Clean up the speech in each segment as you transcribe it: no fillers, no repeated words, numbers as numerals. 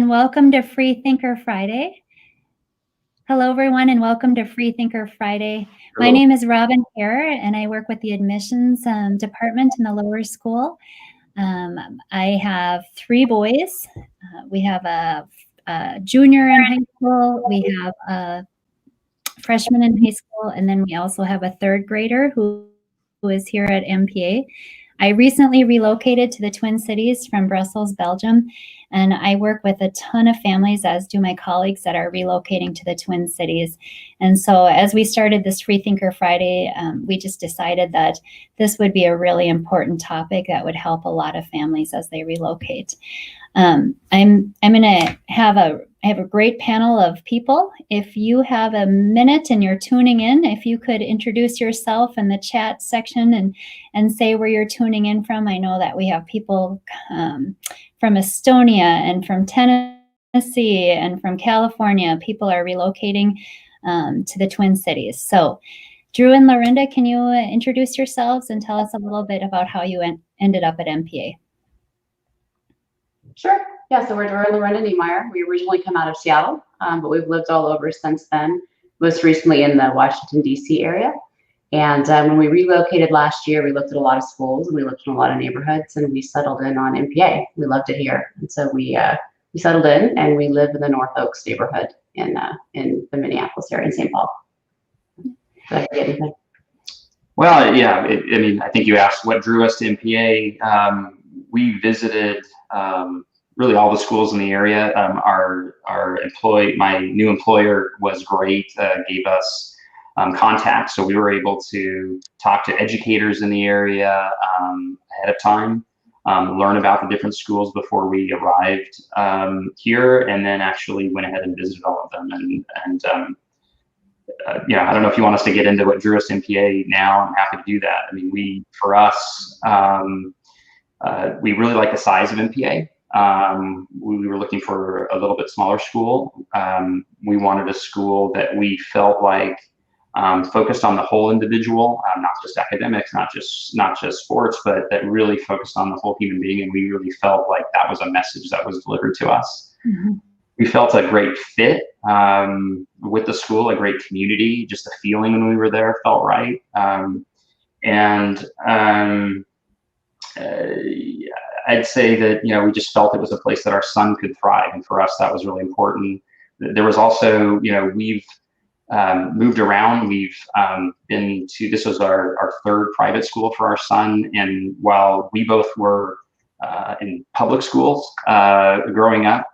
welcome to Freethinker Friday. Hello, everyone, and welcome to Freethinker Friday. Hello. My name is Robin Hare, and I work with the admissions department in the lower school. I have 3 boys. We have a junior in high school, we have a freshman in high school, and then we also have a 3rd grader who is here at MPA. I recently relocated to the Twin Cities from Brussels, Belgium, and I work with a ton of families, as do my colleagues that are relocating to the Twin Cities. And so as we started this Freethinker Friday, we just decided that this would be a really important topic that would help a lot of families as they relocate. I'm going to have a great panel of people. If you have a minute and you're tuning in, if you could introduce yourself in the chat section and say where you're tuning in from. I know that we have people from Estonia and from Tennessee and from California. People are relocating to the Twin Cities. So Drew and Lorinda, can you introduce yourselves and tell us a little bit about how you ended up at MPA? Sure. Yeah, so we're Lorinda Niemeyer. We originally come out of Seattle, but we've lived all over since then, most recently in the Washington, D.C. area. And when we relocated last year, we looked at a lot of schools and we looked in a lot of neighborhoods, and we settled in on MPA. We loved it here. And so we settled in, and we live in the North Oaks neighborhood in the Minneapolis area, in St. Paul. Did I forget anything? Well, yeah, I think you asked what drew us to MPA. We visited really all the schools in the area. My new employer was great, gave us contacts, so we were able to talk to educators in the area ahead of time, learn about the different schools before we arrived here, and then actually went ahead and visited all of them. And I don't know if you want us to get into what drew us to MPA now. I'm happy to do that. I mean, we really like the size of MPA. We were looking for a little bit smaller school. We wanted a school that we felt like focused on the whole individual, not just academics, not just sports, but that really focused on the whole human being. And we really felt like that was a message that was delivered to us. Mm-hmm. We felt a great fit with the school, a great community. Just the feeling when we were there felt right. I'd say that, we just felt it was a place that our son could thrive. And for us, that was really important. There was also, we've moved around. We've this was our 3rd private school for our son. And while we both were in public schools growing up,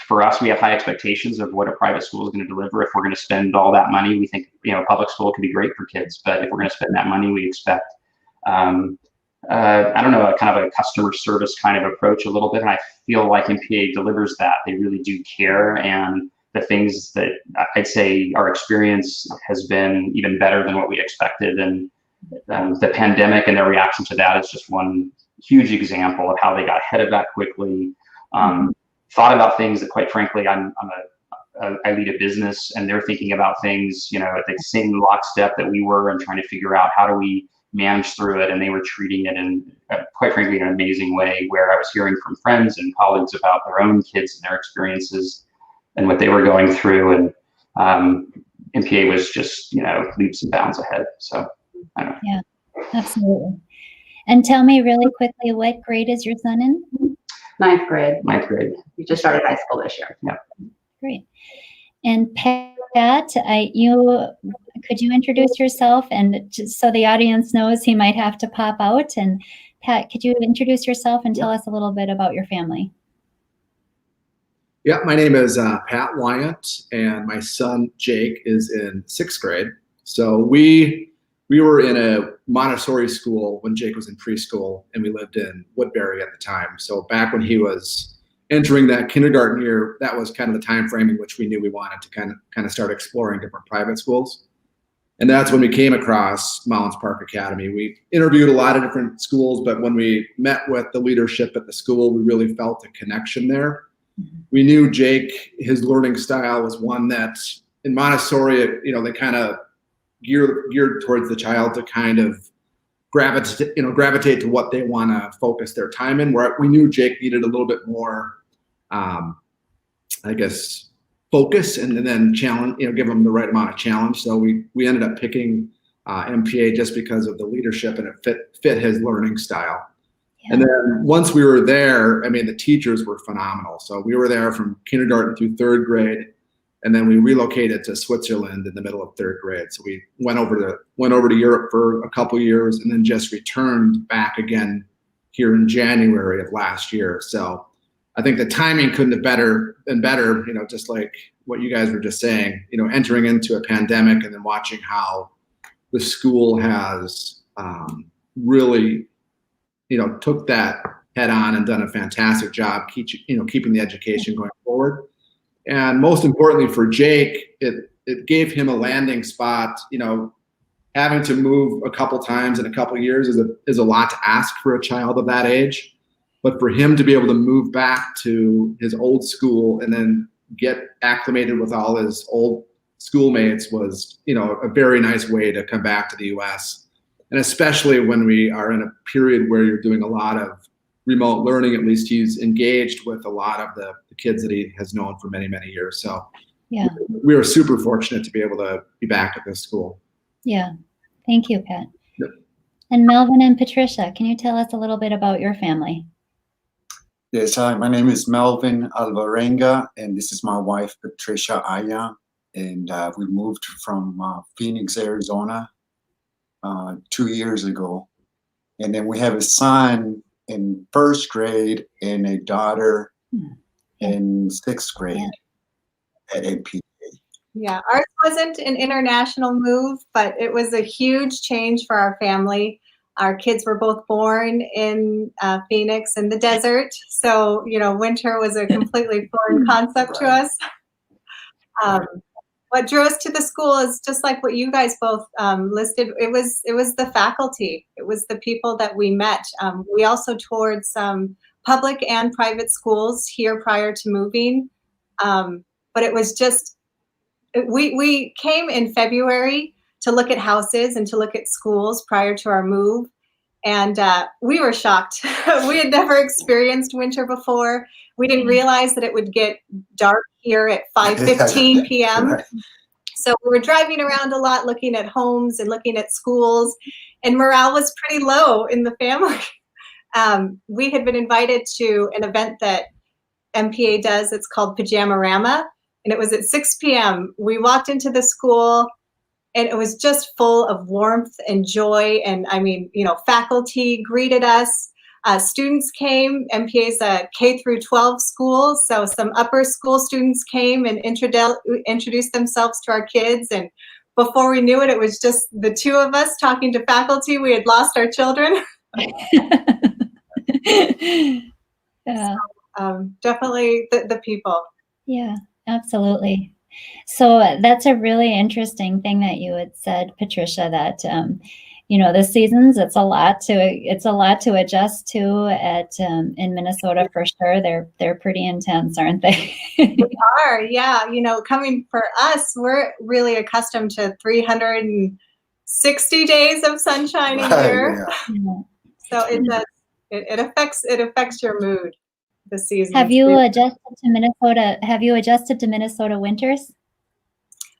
for us, we have high expectations of what a private school is going to deliver. If we're going to spend all that money, we think, public school can be great for kids. But if we're going to spend that money, we expect a kind of a customer service kind of approach a little bit. And I feel like MPA delivers that. They really do care. And the things that I'd say our experience has been even better than what we expected. And the pandemic and their reaction to that is just one huge example of how they got ahead of that quickly. Thought about things that, quite frankly, I lead a business, and they're thinking about things, at the same lockstep that we were, and trying to figure out how do we manage through it. And they were treating it in, quite frankly, an amazing way, where I was hearing from friends and colleagues about their own kids and their experiences and what they were going through. And MPA was just, leaps and bounds ahead. So I don't know. Yeah, absolutely. And tell me really quickly, what grade is your son in? 9th grade. 9th grade. We just started high school this year. Yeah. Great. And Pat, could you introduce yourself, and just so the audience knows, he might have to pop out. And Pat, could you introduce yourself and tell us a little bit about your family? Yeah, my name is Pat Lyons, and my son Jake is in 6th grade. So we were in a Montessori school when Jake was in preschool, and we lived in Woodbury at the time. So back when he was entering that kindergarten year, that was kind of the time frame in which we knew we wanted to kind of start exploring different private schools. And that's when we came across Mounds Park Academy. We interviewed a lot of different schools, but when we met with the leadership at the school, we really felt a connection there. Mm-hmm. We knew Jake, his learning style was one that in Montessori, they kind of geared towards the child to kind of gravitate to what they want to focus their time in, where we knew Jake needed a little bit more I guess, focus and then challenge, give them the right amount of challenge. So we ended up picking MPA just because of the leadership, and it fit his learning style. Yeah. And then once we were there, I mean, the teachers were phenomenal. So we were there from kindergarten through third grade, and then we relocated to Switzerland in the middle of third grade. So we went over to Europe for a couple years, and then just returned back again here in January of last year. So I think the timing couldn't have been better, just like what you guys were just saying, entering into a pandemic and then watching how the school has really, took that head on and done a fantastic job, keeping the education going forward. And most importantly for Jake, it gave him a landing spot. Having to move a couple times in a couple years is a lot to ask for a child of that age. But for him to be able to move back to his old school and then get acclimated with all his old schoolmates was, a very nice way to come back to the U.S. And especially when we are in a period where you're doing a lot of remote learning, at least he's engaged with a lot of the kids that he has known for many, many years. So yeah, we were super fortunate to be able to be back at this school. Yeah. Thank you, Pat. Yep. And Melvin and Patricia, can you tell us a little bit about your family? Yes, hi, my name is Melvin Alvarenga, and this is my wife, Patricia Aya. And we moved from Phoenix, Arizona 2 years ago. And then we have a son in first grade and a daughter in sixth grade at MPA. Yeah, ours wasn't an international move, but it was a huge change for our family. Our kids were both born in Phoenix in the desert. So, winter was a completely foreign concept to us. What drew us to the school is just like what you guys both listed. It was the faculty. It was the people that we met. We also toured some public and private schools here prior to moving. But it was just, we came in February to look at houses and to look at schools prior to our move. And we were shocked. We had never experienced winter before. We didn't realize that it would get dark here at 5:15 p.m. Right. So we were driving around a lot, looking at homes and looking at schools, and morale was pretty low in the family. We had been invited to an event that MPA does. It's called Pajama-rama, and it was at 6 p.m. We walked into the school, and it was just full of warmth and joy. And I mean, faculty greeted us. Students came. MPA is a K through 12 school, so some upper school students came and introduced themselves to our kids. And before we knew it, it was just the two of us talking to faculty. We had lost our children. Yeah. So, definitely the people. Yeah, absolutely. So that's a really interesting thing that you had said, Patricia, that the seasons, it's a lot to adjust to in Minnesota for sure. They're pretty intense, aren't they? They are, yeah. Coming for us, we're really accustomed to 360 days of sunshine a year. Yeah. So it affects your mood. The season. Have you adjusted to Minnesota winters?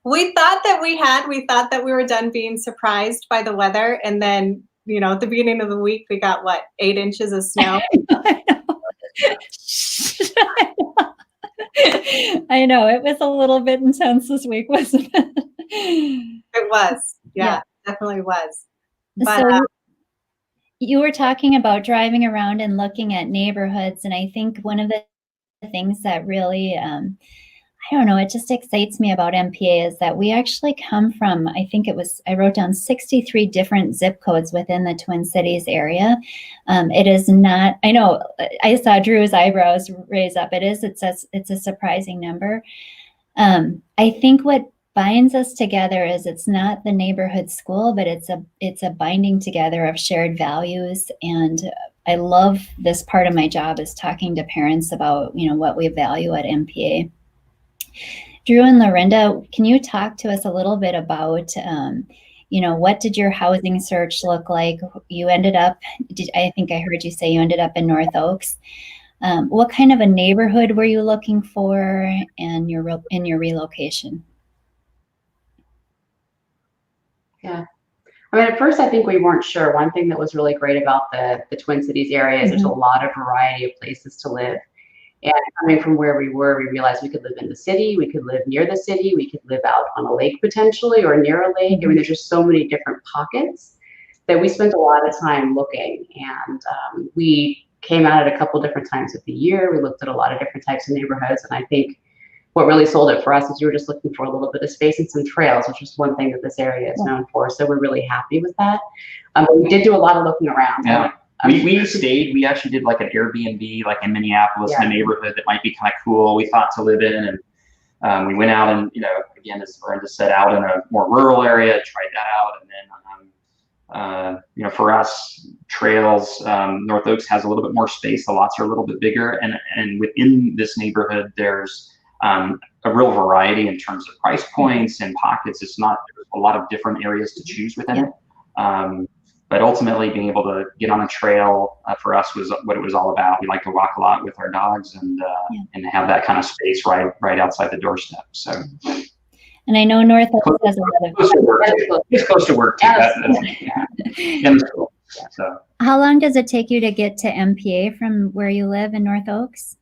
We thought that we had. We thought that we were done being surprised by the weather, and then at the beginning of the week we got 8 inches of snow. I know it was a little bit intense this week, wasn't it? It was, yeah. Definitely was. But, so you were talking about driving around and looking at neighborhoods, and I think one of the things that really, it just excites me about MPA is that we actually come from, I wrote down 63 different zip codes within the Twin Cities area. It is not, I know, I saw Drew's eyebrows raise up. It's a surprising number. I think what binds us together is it's not the neighborhood school, but it's a binding together of shared values. And I love this part of my job is talking to parents about, what we value at MPA. Drew and Lorinda, can you talk to us a little bit about, what did your housing search look like? You ended up, I think I heard you say you ended up in North Oaks. What kind of a neighborhood were you looking for in your relocation? Yeah. I mean, at first, I think we weren't sure. One thing that was really great about the Twin Cities area is there's a lot of variety of places to live. And coming from where we were, we realized we could live in the city, we could live near the city, we could live out on a lake potentially or near a lake. I mean, there's just so many different pockets that we spent a lot of time looking. And we came at it a couple different times of the year. We looked at a lot of different types of neighborhoods. And I think what really sold it for us is we were just looking for a little bit of space and some trails, which is one thing that this area is known for. So we're really happy with that. But we did do a lot of looking around. Yeah. We actually did like an Airbnb, like in Minneapolis, in a neighborhood that might be kind of cool, we thought to live in. And we went out and, again, as Brenda said, out in a more rural area, tried that out. And then, for us, trails, North Oaks has a little bit more space. The lots are a little bit bigger. And within this neighborhood, there's a real variety in terms of price points and pockets. It's not a lot of different areas to choose within it. But ultimately, being able to get on a trail for us was what it was all about. We like to walk a lot with our dogs and have that kind of space right outside the doorstep. So, and I know North Oaks has a lot of close to work. It's close to work too. So, how long does it take you to get to MPA from where you live in North Oaks?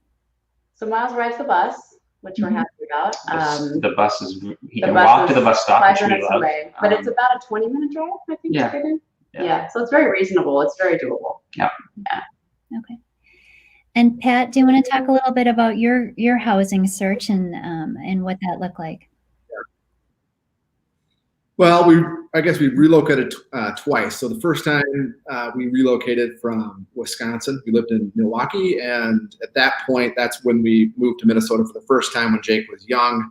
So Miles rides the bus, which we're happy about. The bus is, he can walk to the bus stop, 5 minutes away, but it's about a 20-minute drive, I think, to get in. Yeah, so it's very reasonable. It's very doable. Yeah. Okay. And Pat, do you want to talk a little bit about your housing search and what that looked like? Well, I guess we relocated twice. So the first time we relocated from Wisconsin. We lived in Milwaukee, and at that point, that's when we moved to Minnesota for the first time when Jake was young.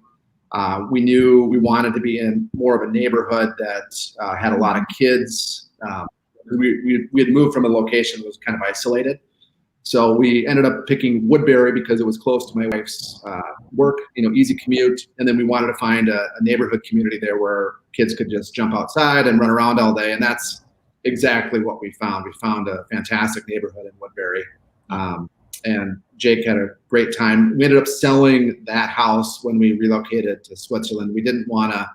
We knew we wanted to be in more of a neighborhood that had a lot of kids. We had moved from a location that was kind of isolated. So we ended up picking Woodbury because it was close to my wife's work, easy commute. And then we wanted to find a neighborhood community there where kids could just jump outside and run around all day. And that's exactly what we found. We found a fantastic neighborhood in Woodbury. And Jake had a great time. We ended up selling that house when we relocated to Switzerland. We didn't want to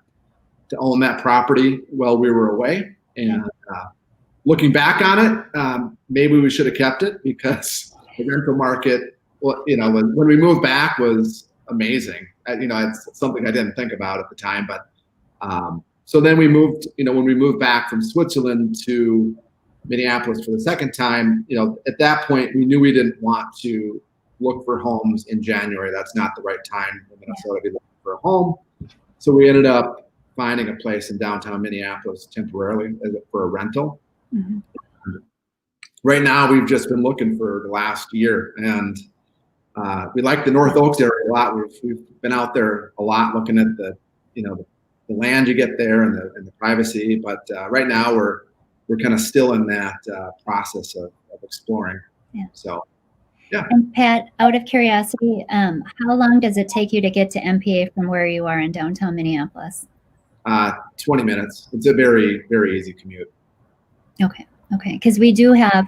own that property while we were away. And looking back on it, maybe we should have kept it because the rental market, when we moved back was amazing. It's something I didn't think about at the time. But so then we moved, when we moved back from Switzerland to Minneapolis for the second time, at that point we knew we didn't want to look for homes in January. That's not the right time in Minnesota to be looking for a home. So we ended up finding a place in downtown Minneapolis temporarily for a rental. Mm-hmm. Right now, we've just been looking for the last year, and we like the North Oaks area a lot. We've been out there a lot looking at the land you get there and the privacy. But right now, we're kind of still in that process of exploring. Yeah. So, yeah. And Pat, out of curiosity, how long does it take you to get to MPA from where you are in downtown Minneapolis? 20 minutes. It's a very, very easy commute. Okay. Because we do have,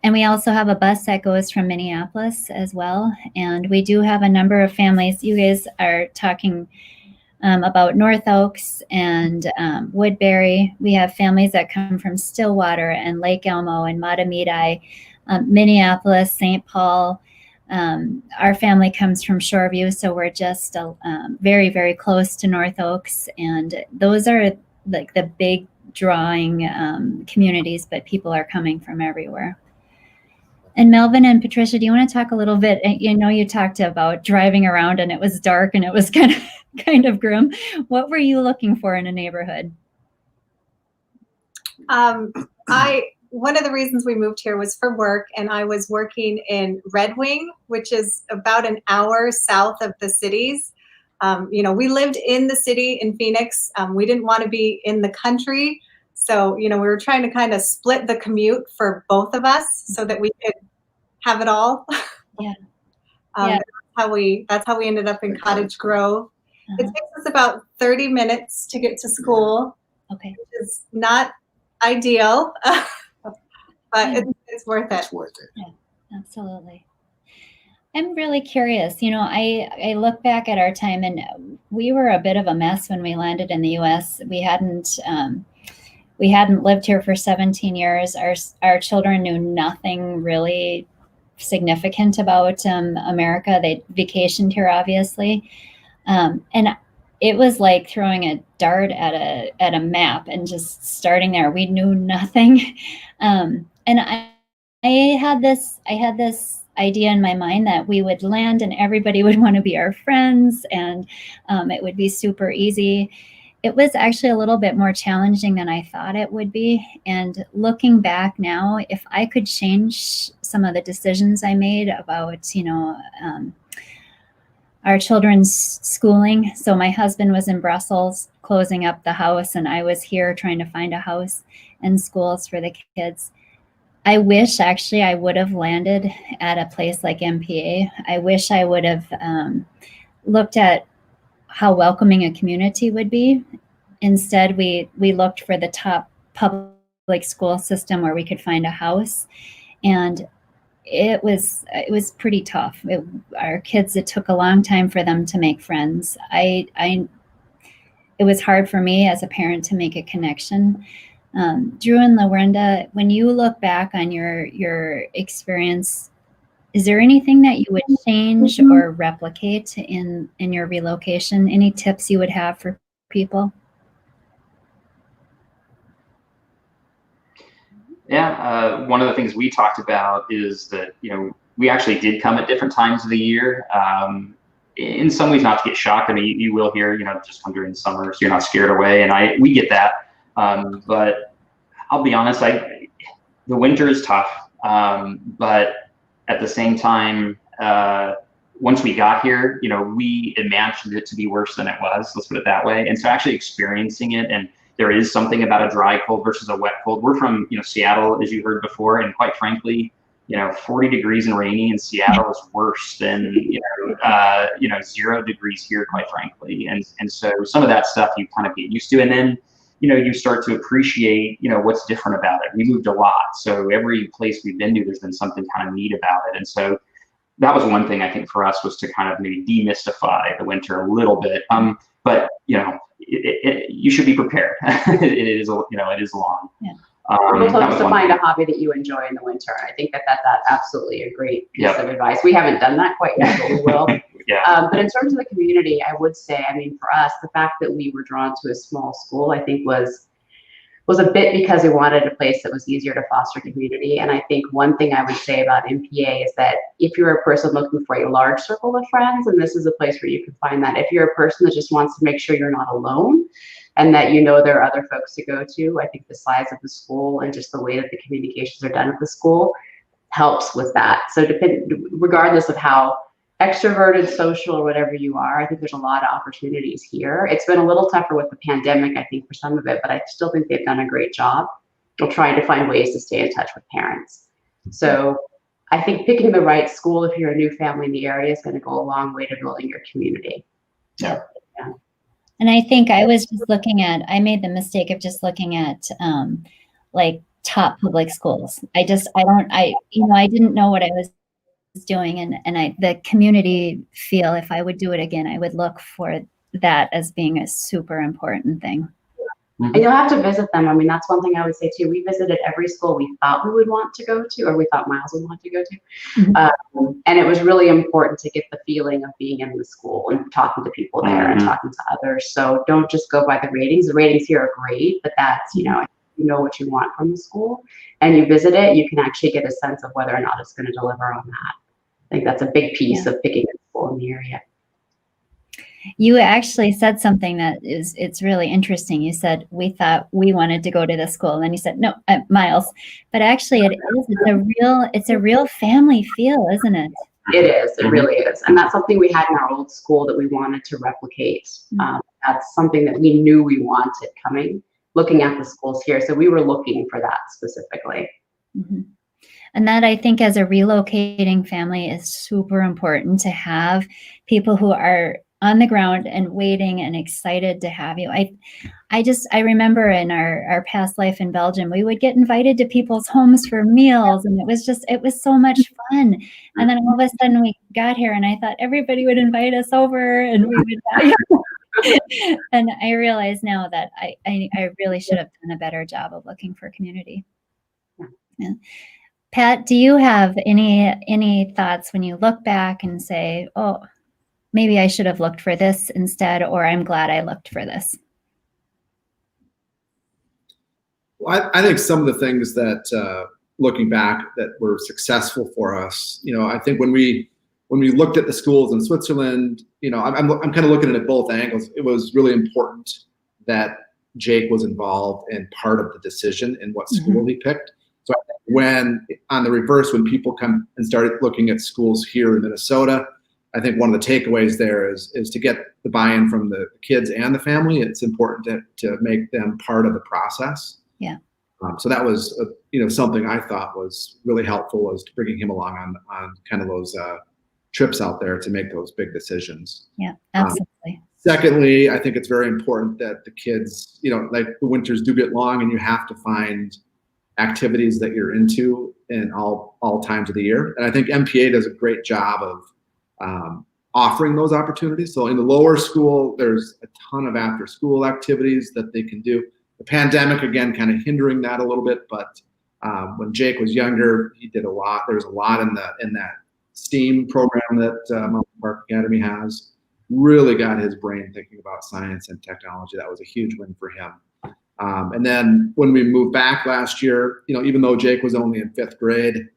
and we also have a bus that goes from Minneapolis as well. And we do have a number of families. You guys are talking about North Oaks and Woodbury. We have families that come from Stillwater and Lake Elmo and Matamidi, Minneapolis, St. Paul. Our family comes from Shoreview, so we're just very, very close to North Oaks. And those are like the big drawing communities, but people are coming from everywhere. And Melvin and Patricia, do you want to talk a little bit? You talked about driving around and it was dark and it was kind of grim. What were you looking for in a neighborhood? One of the reasons we moved here was for work, and I was working in Red Wing, which is about an hour south of the cities. We lived in the city in Phoenix. We didn't want to be in the country. So, we were trying to kind of split the commute for both of us so that we could have it all. Yeah. That's how we ended up in Cottage Grove. It takes us about 30 minutes to get to school. Okay. Which is not ideal, but it's worth it. Yeah, absolutely. I'm really curious. You know, I look back at our time, and we were a bit of a mess when we landed in the U.S. We hadn't lived here for 17 years. Our children knew nothing really significant about America. They vacationed here, obviously, and it was like throwing a dart at a map and just starting there. We knew nothing, and I had this idea in my mind that we would land and everybody would want to be our friends, and it would be super easy. It was actually a little bit more challenging than I thought it would be. And looking back now, if I could change some of the decisions I made about, our children's schooling. So my husband was in Brussels closing up the house, and I was here trying to find a house and schools for the kids. I wish actually I would have landed at a place like MPA. I wish I would have looked at how welcoming a community would be. Instead, we looked for the top public school system where we could find a house, and it was pretty tough. Our kids, it took a long time for them to make friends. It was hard for me as a parent to make a connection. Drew and Lorinda, when you look back on your experience, is there anything that you would change or replicate in your relocation? Any tips you would have for people? Yeah, one of the things we talked about is that, we actually did come at different times of the year. In some ways, not to get shocked. I mean, you will hear, just come during the summer, so you're not scared away. And we get that. But I'll be honest, the winter is tough. But at the same time, once we got here, we imagined it to be worse than it was. Let's put it that way. And so actually experiencing it, and there is something about a dry cold versus a wet cold. We're from, Seattle, as you heard before, and quite frankly, 40 degrees and rainy in Seattle is worse than 0 degrees here, quite frankly. And so some of that stuff you kind of get used to, and then you start to appreciate what's different about it. We moved a lot, so every place we've been to, there's been something kind of neat about it. And so that was one thing I think for us, was to kind of maybe demystify the winter a little bit. But you should be prepared. it is long. Yeah. We'll help to find a hobby that you enjoy in the winter. I think that's absolutely a great piece of advice. We haven't done that quite yet, but we will. Yeah. But in terms of the community, I would say, for us, the fact that we were drawn to a small school, I think was a bit because we wanted a place that was easier to foster community. And I think one thing I would say about MPA is that if you're a person looking for a large circle of friends, and this is a place where you can find that. If you're a person that just wants to make sure you're not alone, and that there are other folks to go to, I think the size of the school and just the way that the communications are done at the school helps with that. So regardless of how extroverted, social, or whatever you are, I think there's a lot of opportunities here. It's been a little tougher with the pandemic, I think, for some of it, but I still think they've done a great job of trying to find ways to stay in touch with parents. So I think picking the right school if you're a new family in the area is going to go a long way to building your community. Yeah. And I think I made the mistake of just looking at like top public schools. I didn't know what I was doing, and the community feel, if I would do it again, I would look for that as being a super important thing. And you'll have to visit them. That's one thing I would say too. We visited every school we thought we would want to go to, or we thought Miles would want to go to. Mm-hmm. And it was really important to get the feeling of being in the school and talking to people there and talking to others. So don't just go by the ratings. The ratings here are great, but that's, if you know what you want from the school and you visit it, you can actually get a sense of whether or not it's going to deliver on that. I think that's a big piece of picking a school in the area. You actually said something that it's really interesting. You said, we thought we wanted to go to this school. And then you said, no, Miles. But actually it's a real family feel, isn't it? It is. It really is. And that's something we had in our old school that we wanted to replicate. That's something that we knew we wanted looking at the schools here. So we were looking for that specifically. Mm-hmm. And that, I think, as a relocating family, is super important to have people who are on the ground and waiting and excited to have you. I remember in our past life in Belgium, we would get invited to people's homes for meals, and it was so much fun. And then all of a sudden we got here, and I thought everybody would invite us over, and we would. And I realize now that I really should have done a better job of looking for community. Yeah. Pat, do you have any thoughts when you look back and say, oh, maybe I should have looked for this instead, or I'm glad I looked for this? Well, I think some of the things that, looking back, that were successful for us, I think when we looked at the schools in Switzerland, I'm kind of looking at it both angles. It was really important that Jake was involved in part of the decision in what school he picked. So I think when, on the reverse, when people come and started looking at schools here in Minnesota, I think one of the takeaways there is to get the buy-in from the kids and the family. It's important to make them part of the process. Yeah. So that was something I thought was really helpful, was bringing him along on kind of those trips out there to make those big decisions. Yeah, absolutely. Secondly, I think it's very important that the kids, like the winters do get long, and you have to find activities that you're into in all times of the year. And I think MPA does a great job of offering those opportunities. So in the lower school, there's a ton of after school activities that they can do. The pandemic, again, kind of hindering that a little bit, but when Jake was younger, he did a lot. There's a lot in that STEAM program that Mounds Park Academy has. Really got his brain thinking about science and technology. That was a huge win for him. And then when we moved back last year, even though Jake was only in 5th grade,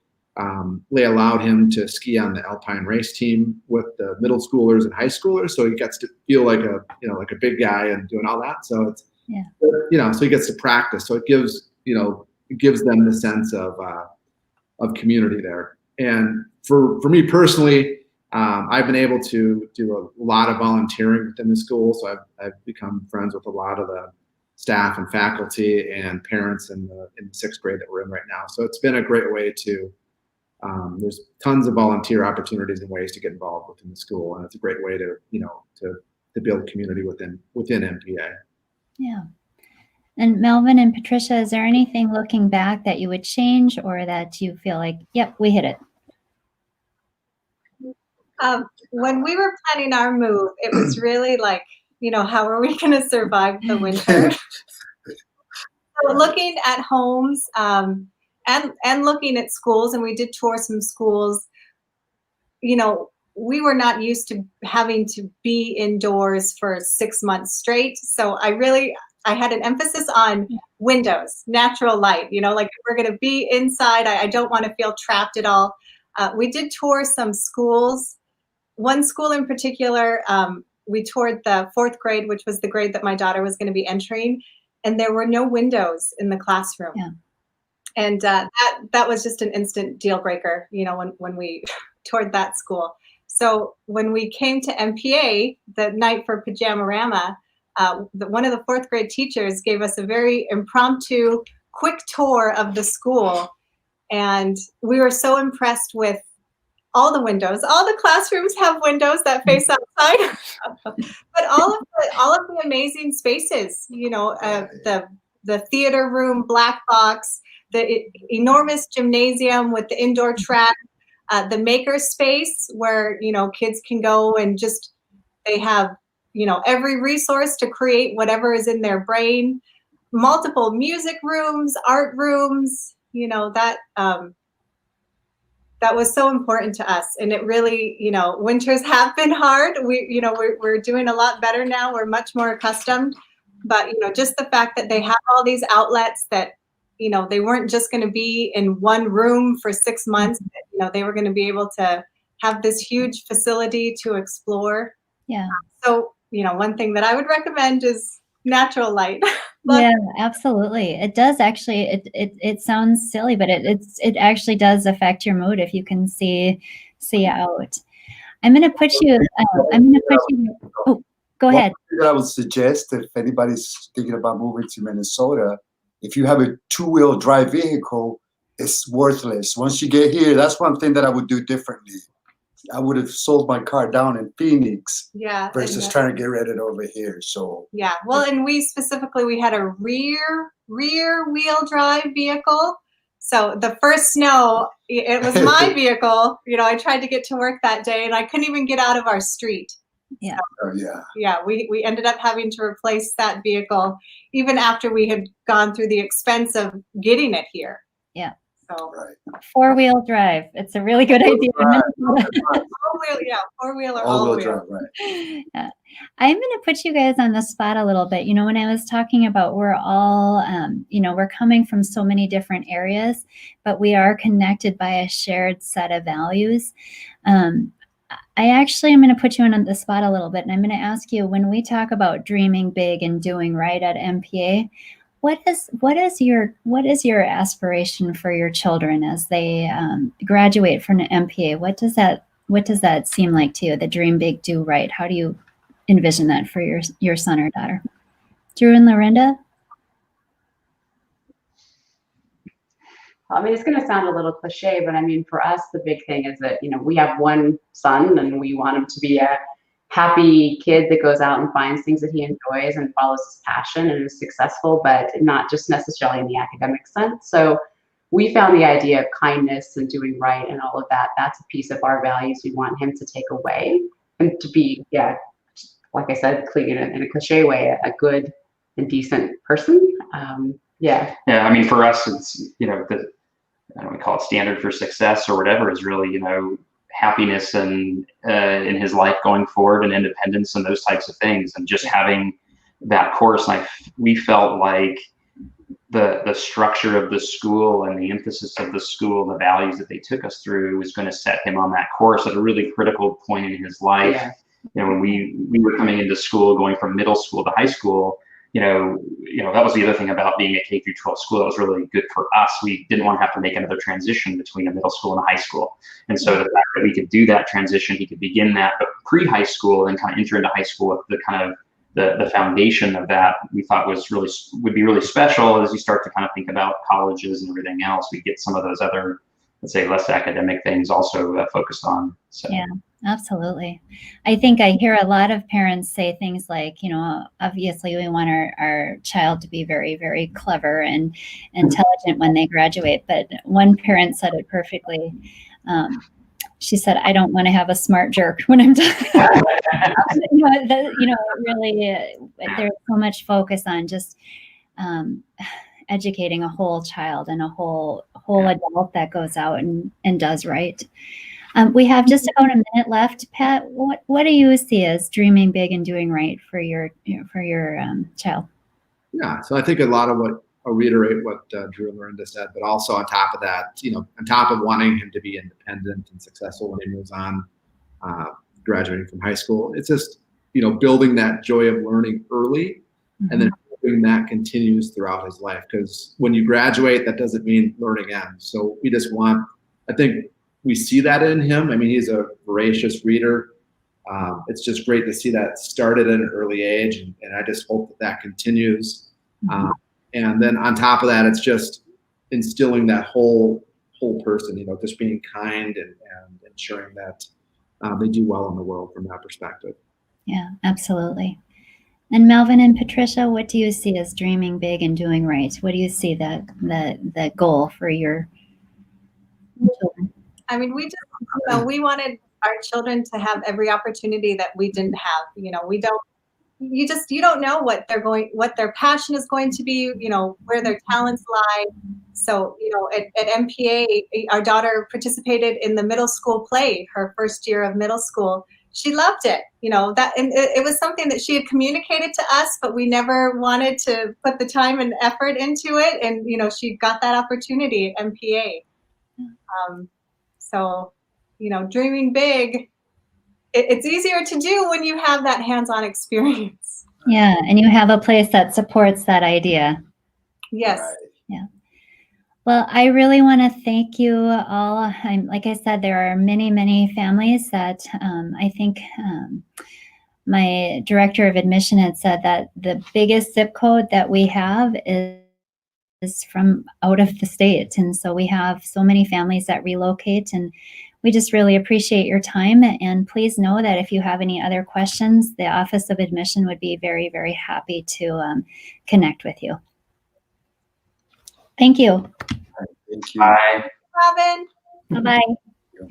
they allowed him to ski on the Alpine race team with the middle schoolers and high schoolers. So he gets to feel like a big guy and doing all that. So it's, so he gets to practice. So it gives them the sense of community there. And for me personally, I've been able to do a lot of volunteering within the school. So I've become friends with a lot of the staff and faculty and parents in the 6th grade that we're in right now. So it's been a great way to, there's tons of volunteer opportunities and ways to get involved within the school. And it's a great way to build community within MPA. Yeah. And Melvin and Patricia, is there anything looking back that you would change, or that you feel like, yep, we hit it? When we were planning our move, it was really like, how are we going to survive the winter? So looking at homes and looking at schools, and we did tour some schools, we were not used to having to be indoors for 6 months straight. So I had an emphasis on windows, natural light, like if we're going to be inside, I don't want to feel trapped at all. We did tour some schools. One school in particular, we toured the 4th grade, which was the grade that my daughter was going to be entering, and there were no windows in the classroom. Yeah. And that was just an instant deal breaker, when we toured that school. So when we came to MPA, the night for Pajama-rama, one of the 4th grade teachers gave us a very impromptu, quick tour of the school. And we were so impressed with all the windows. All the classrooms have windows that face outside, but all of the amazing spaces, the theater room, black box, the enormous gymnasium with the indoor track, the maker space where, kids can go and they have, every resource to create whatever is in their brain, multiple music rooms, art rooms, that was so important to us. And it really, winters have been hard. We're doing a lot better now. We're much more accustomed, but, just the fact that they have all these outlets that, they weren't just going to be in one room for 6 months, they were going to be able to have this huge facility to explore. Yeah. So, one thing that I would recommend is natural light. Yeah, absolutely. It does actually, it sounds silly, but it actually does affect your mood if you can see out. I'm going to put you, oh, go ahead. One thing that I would suggest, if anybody's thinking about moving to Minnesota, if you have a 2-wheel drive vehicle, it's worthless. Once you get here, that's one thing that I would do differently. I would have sold my car down in Phoenix Yeah. versus trying to get rid of it over here. So yeah. Well, and we specifically, we had a rear wheel drive vehicle. So the first snow, it was my vehicle. You know, I tried to get to work that day and I couldn't even get out of our street. Yeah. oh, yeah. Yeah, we ended up having to replace that vehicle even after we had gone through the expense of getting it here. Yeah. So Right. 4-wheel drive. It's a really good idea. four-wheel or All-wheel all-wheel. drive, right. Yeah. I'm going to put you guys on the spot a little bit. You know, when I was talking about we're all, you know, we're coming from so many different areas, but we are connected by a shared set of values. I actually am going to put you on the spot a little bit, and I'm going to ask you, when we talk about dreaming big and doing right at MPA, what is your aspiration for your children as they graduate from an MPA? What does that seem like to you? The dream big, do right. How do you envision that for your son or daughter? Drew and Lorinda? I mean, it's going to sound a little cliche, but I mean, for us, the big thing is that, you know, we have one son and we want him to be a happy kid that goes out and finds things that he enjoys and follows his passion and is successful, but not just necessarily in the academic sense. So we found the idea of kindness and doing right and all of that. That's a piece of our values we want him to take away and to be, yeah, like I said, in a cliche way, a good and decent person. Yeah. Yeah. I mean, for us, it's, you know, I don't want to call it standard for success or whatever, is really, you know, happiness and in his life going forward and independence and those types of things. And just having that course, we felt like the structure of the school and the emphasis of the school, the values that they took us through, was going to set him on that course at a really critical point in his life. Yeah. You know, when we were coming into school, going from middle school to high school, you know, that was the other thing about being a K through 12 school that was really good for us. We didn't want to have to make another transition between a middle school and a high school. And so the fact that we could do that transition, he could begin that pre-high school and kind of enter into high school with the kind of the foundation of that, we thought would be really special. As you start to kind of think about colleges and everything else, we get some of those other, let's say, less academic things also focused on. So. Yeah. Absolutely. I think I hear a lot of parents say things like, you know, obviously we want our child to be very, very clever and intelligent when they graduate. But one parent said it perfectly. She said, I don't want to have a smart jerk when I'm done. Really, there's so much focus on just educating a whole child and a whole adult that goes out and does right. We have just about a minute left. Pat, what do you see as dreaming big and doing right for your child? Yeah, so I think I'll reiterate what Drew and Lorinda said, but also on top of that, you know, on top of wanting him to be independent and successful when he moves on, graduating from high school, it's just, you know, building that joy of learning early, and then hoping that continues throughout his life. Because when you graduate, that doesn't mean learning ends. So we just want, I think, we see that in him. I mean, he's a voracious reader. It's just great to see that started at an early age, and I just hope that continues. And then on top of that, it's just instilling that whole person, you know, just being kind and ensuring that they do well in the world from that perspective. Yeah, absolutely. And Melvin and Patricia, what do you see as dreaming big and doing right? What do you see the goal for your children? I mean, we wanted our children to have every opportunity that we didn't have. You know, you don't know what their passion is going to be, you know, where their talents lie. So, you know, at MPA, our daughter participated in the middle school play, her first year of middle school. She loved it, you know, and it was something that she had communicated to us, but we never wanted to put the time and effort into it. And, you know, she got that opportunity at MPA. So, you know, dreaming big, it's easier to do when you have that hands-on experience. Yeah, and you have a place that supports that idea. Yes. Right. Yeah. Well, I really want to thank you all. Like I said, there are many, many families that I think my director of admission had said that the biggest zip code that we have is from out of the state. And so we have so many families that relocate, and we just really appreciate your time. And please know that if you have any other questions, the Office of Admission would be very, very happy to connect with you. Thank you. Thank you. Bye. Robin. Bye-bye.